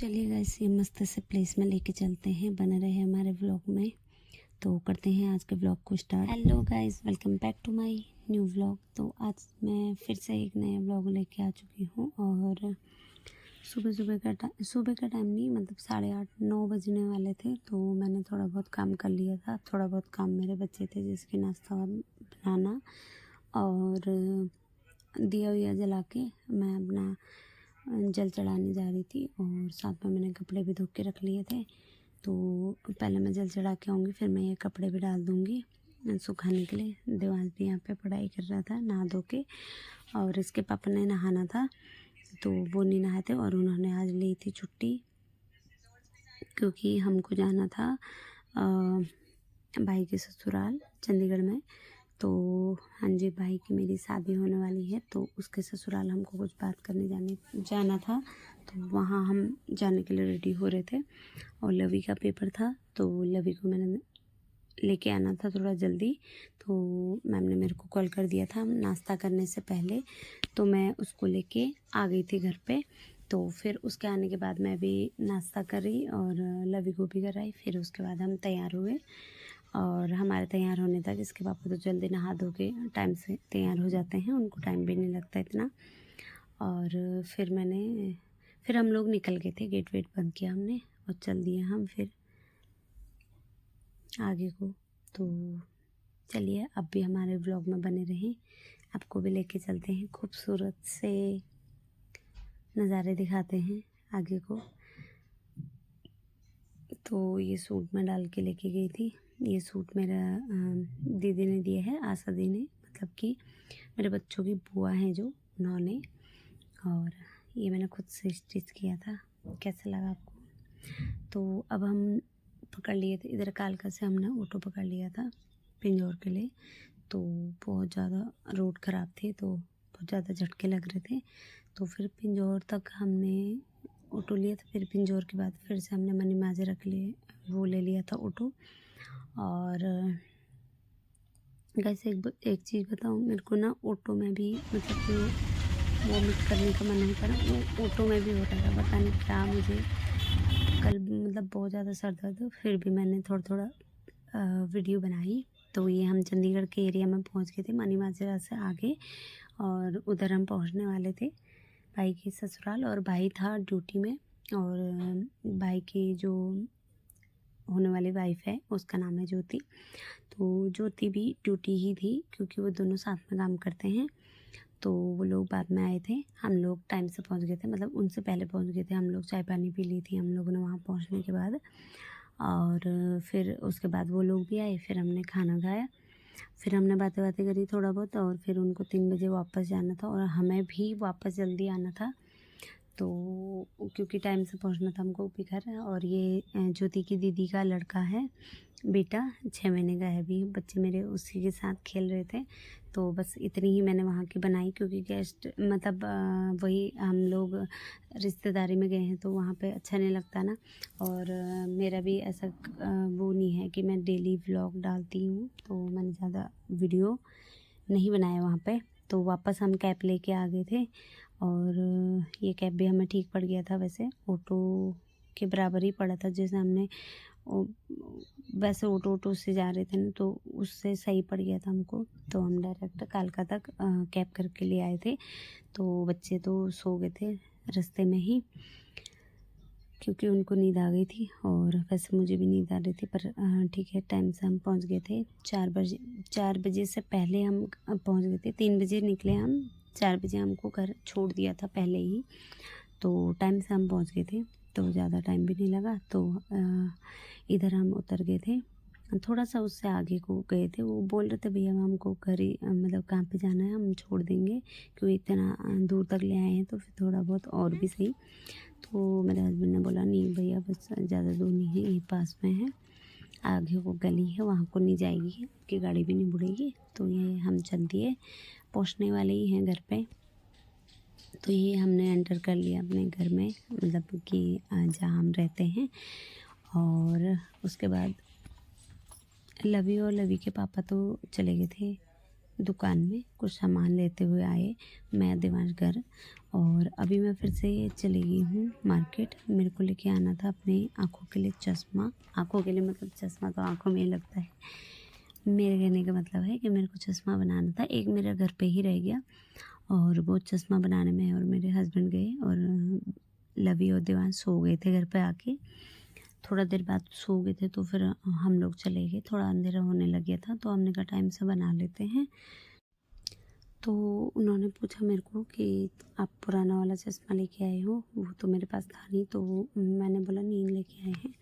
चलिए गाइस, ये मस्त से प्लेस में लेके चलते हैं। बने रहे हमारे व्लॉग में। तो करते हैं आज के व्लॉग को start. Hello guys, welcome back to my new vlog. तो आज मैं फिर से एक नया व्लॉग लेके आ चुकी हूँ। और सुबह का टाइम नहीं, मतलब 8:30-9 बजने वाले थे। तो मैंने थोड़ा बहुत काम कर लिया था। थोड़ा बहुत काम मेरे बच्चे थे, जिसके नाश्ता बनाना और दिया विया जला के मैं अपना जल चढ़ाने जा रही थी। और साथ में मैंने कपड़े भी धो के रख लिए थे। तो पहले मैं जल चढ़ा के आऊँगी, फिर मैं ये कपड़े भी डाल दूँगी सुखाने के लिए। देवांश भी यहाँ पे पढ़ाई कर रहा था नहा धो के, और इसके पापा ने नहाना था तो वो नहीं नहाए थे। और उन्होंने आज ली थी छुट्टी, क्योंकि हमको जाना था भाई के ससुराल चंडीगढ़ में। तो हाँ जी, भाई की मेरी शादी होने वाली है, तो उसके ससुराल हमको कुछ बात करने जाना था। तो वहाँ हम जाने के लिए रेडी हो रहे थे। और लवी का पेपर था, तो लवी को मैंने लेके आना था थोड़ा जल्दी। तो मैम ने मेरे को कॉल कर दिया था नाश्ता करने से पहले, तो मैं उसको लेके आ गई थी घर पे। तो फिर उसके आने के बाद मैं भी नाश्ता करी और लवी को भी कराई। फिर उसके बाद हम तैयार हुए। और हमारे तैयार होने तक इसके पापा तो जल्दी नहा धो के टाइम से तैयार हो जाते हैं, उनको टाइम भी नहीं लगता इतना। और फिर हम लोग निकल गए थे, गेट वेट बंद किया हमने और चल दिए हम फिर आगे को। तो चलिए, अब भी हमारे ब्लॉग में बने रहें, आपको भी लेके चलते हैं, खूबसूरत से नज़ारे दिखाते हैं आगे को। तो ये सूट मैं डाल के लेके गई थी। ये सूट मेरा दीदी ने दिया है, आशा दी ने, मतलब कि मेरे बच्चों की बुआ हैं जो, उन्होंने। और ये मैंने खुद से स्टिच किया था। कैसा लगा आपको? तो अब हम पकड़ लिए थे इधर कालका से, हमने ऑटो पकड़ लिया था पिंजौर के लिए। तो बहुत ज़्यादा रोड ख़राब थी, तो बहुत ज़्यादा झटके लग रहे थे। तो फिर पिंजौर तक हमने ऑटो लिया था। फिर पिंजौर के बाद फिर से हमने मनी माजरा के लिए वो ले लिया था ऑटो। और वैसे एक चीज़ बताऊँ, मेरे को ना ऑटो में भी मतलब कि वॉमिट करने का मन होता है ना, वो ऑटो में भी होता था। पता नहीं क्या, मुझे कल मतलब बहुत ज़्यादा सर दर्द, फिर भी मैंने थोड़ा थोड़ा वीडियो बनाई। तो ये हम चंडीगढ़ के एरिया में पहुंच गए थे, मनी माजरा से आगे। और उधर हम पहुंचने वाले थे भाई के ससुराल। और भाई था ड्यूटी में, और भाई की जो होने वाली वाइफ है उसका नाम है ज्योति। तो ज्योति भी ड्यूटी ही थी, क्योंकि वो दोनों साथ में काम करते हैं। तो वो लोग बाद में आए थे, हम लोग टाइम से पहुंच गए थे, मतलब उनसे पहले पहुंच गए थे। हम लोग चाय पानी पी ली थी हम लोगों ने वहाँ पहुंचने के बाद। और फिर उसके बाद वो लोग भी आए, फिर हमने खाना खाया, फिर हमने बातें बातें करी थोड़ा बहुत। और फिर उनको 3 बजे वापस जाना था, और हमें भी वापस जल्दी आना था। तो क्योंकि टाइम से पहुंचना था हमको भी घर। और ये ज्योति की दीदी का लड़का है, बेटा 6 महीने का है अभी। बच्चे मेरे उसी के साथ खेल रहे थे। तो बस इतनी ही मैंने वहाँ की बनाई, क्योंकि गेस्ट मतलब वही हम लोग रिश्तेदारी में गए हैं, तो वहाँ पे अच्छा नहीं लगता ना। और मेरा भी ऐसा वो नहीं है कि मैं डेली व्लॉग डालती हूँ, तो मैंने ज़्यादा वीडियो नहीं बनाया वहाँ पे। तो वापस हम कैब लेके आ गए थे। और ये कैब भी हमें ठीक पड़ गया था, वैसे ऑटो के बराबर ही पड़ा था। जैसे हमने वैसे ऑटो से जा रहे थे ना, तो उससे सही पड़ गया था हमको। तो हम डायरेक्ट कालका तक कैब करके ले आए थे। तो बच्चे तो सो गए थे रास्ते में ही, क्योंकि उनको नींद आ गई थी। और वैसे मुझे भी नींद आ रही थी, पर ठीक है, टाइम से हम पहुंच गए थे। 4 बजे से पहले हम पहुंच गए थे। 3 बजे निकले हम, 4 बजे हमको घर छोड़ दिया था पहले ही। तो टाइम से हम पहुंच गए थे, तो ज़्यादा टाइम भी नहीं लगा। तो इधर हम उतर गए थे, थोड़ा सा उससे आगे को गए थे। वो बोल रहे थे भैया हमको घर ही मतलब कहाँ पे जाना है हम छोड़ देंगे, क्योंकि इतना दूर तक ले आए हैं, तो फिर थोड़ा बहुत और भी सही। तो मेरे हस्बैंड ने बोला नहीं भैया, बस ज़्यादा दूर नहीं है, यहीं पास में है, आगे वो गली है, वहाँ को नहीं जाएगी, आपकी गाड़ी भी नहीं मुड़ेगी। तो ये हम चल दिए, पहुँचने वाले ही हैं घर पे। तो ये हमने एंटर कर लिया अपने घर में, मतलब कि जहाँ हम रहते हैं। और उसके बाद लवी और लवी के पापा तो चले गए थे दुकान में कुछ सामान लेते हुए आए, मैं देवांश घर। और अभी मैं फिर से चली गई हूँ मार्केट। मेरे को लेके आना था अपने आँखों के लिए चश्मा। आँखों के लिए मतलब चश्मा तो आँखों में ही लगता है। मेरे कहने का मतलब है कि मेरे को चश्मा बनाना था। एक मेरा घर पे ही रह गया और वो चश्मा बनाने में और मेरे हस्बैंड गए और लवी और देवांश सो गए थे घर पे आके। थोड़ा देर बाद सो गए थे तो फिर हम लोग चले गए। थोड़ा अंधेरा होने लग गया था तो हमने कहा टाइम से बना लेते हैं। तो उन्होंने पूछा मेरे को कि आप पुराना वाला चश्मा लेके आए हो? वो तो मेरे पास था नहीं। तो मैंने बोला नहीं लेके आए हैं।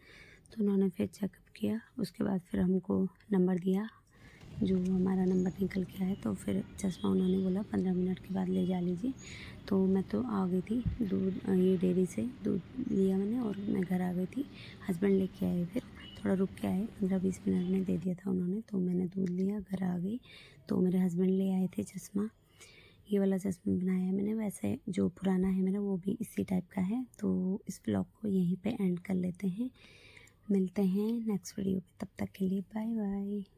तो उन्होंने फिर चेकअप किया। उसके बाद फिर हमको नंबर दिया, जो हमारा नंबर निकल के आया। तो फिर चश्मा उन्होंने बोला 15 मिनट के बाद ले जा लीजिए। तो मैं तो आ गई थी दूध, ये डेयरी से दूध लिया मैंने और मैं घर आ गई थी। हस्बैंड लेके आए, फिर थोड़ा रुक के आए, 15-20 मिनट में दे दिया था उन्होंने। तो मैंने दूध लिया, घर आ गई। तो मेरे हस्बैंड ले आए थे चश्मा। ये वाला चश्मा बनाया है मैंने। वैसे जो पुराना है मेरा वो भी इसी टाइप का है। तो इस ब्लॉग को यहीं पे एंड कर लेते हैं। मिलते हैं नेक्स्ट वीडियो पे, तब तक के लिए बाय बाय।